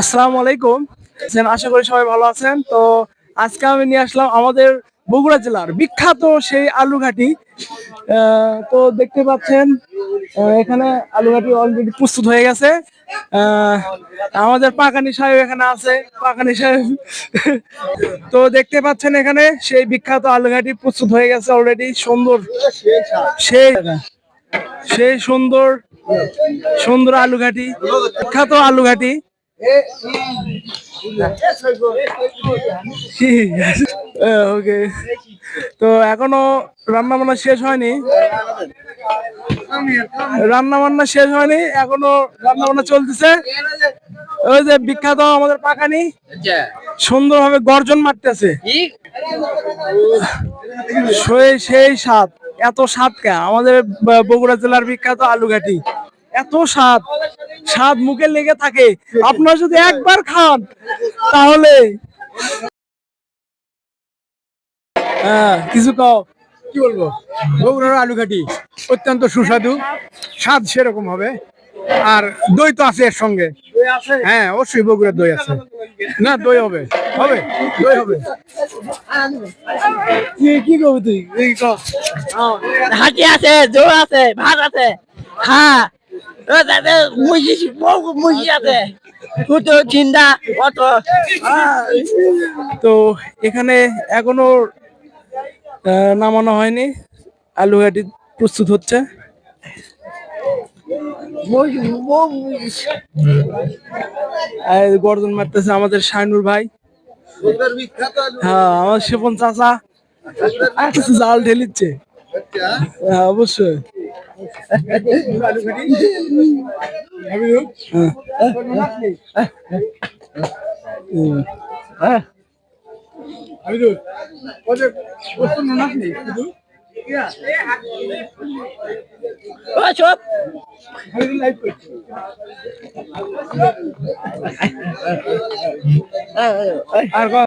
আসসালামু আলাইকুম। আশা করি সবাই ভালো আছেন। তো আজকে আমি নিয়ে আসলাম আমাদের বগুড়া জেলার বিখ্যাত সেই আলু ঘাটি। তো দেখতে পাচ্ছেন এখানে আলু ঘাটি অলরেডি প্রস্তুত হয়ে গেছে। আহ, আমাদের পাকানি সাহেব এখানে আছে। পাকানি সাহেব তো দেখতে পাচ্ছেন এখানে সেই বিখ্যাত আলু ঘাটি প্রস্তুত হয়ে গেছে অলরেডি। সুন্দর সেই সেই সুন্দর সুন্দর আলু ঘাটি, বিখ্যাত আলু ঘাটি। ওকে, তো এখনো রান্না বান্না শেষ হয়নি। রান্না বান্না শেষ হয়নি, এখনো রান্না বান্না চলতেছে। ওই যে বিখ্যাত আমাদের পাকানি সুন্দরভাবে গর্জন মারতেছে। সেই স্বাদ, এত স্বাদ কে আমাদের বগুড়া জেলার বিখ্যাত আলু ঘাটি। এত স্বাদ, স্বাদ মুখে লেগে থাকে। আপনারা যদি একবার খান তাহলে কিছু কও। কি বলবো, বগুড়ার আলু ঘাটি অত্যন্ত সুস্বাদু, স্বাদ সেরকম হবে। আর দই তো আছে এর সঙ্গে। হ্যাঁ, অবশ্যই বগুড়ার দই আছে। না, দই হবে, হবে, দই হবে। কি করবি তুই? হাতি আছে, জোর আছে, ভাত আছে। হ্যাঁ, মুরগি আছে, দুটো চিন্তা কত। তো এখানে এখনো নামানো হয়নি, আলু ঘাটি প্রস্তুত হচ্ছে। গর্জন মারতেছে আমাদের শাইনুর ভাই। হ্যাঁ, আমার শিপন চাচা জাল ঢেলিচ্ছে। হ্যাঁ, অবশ্যই। হ্যাঁ। সব আর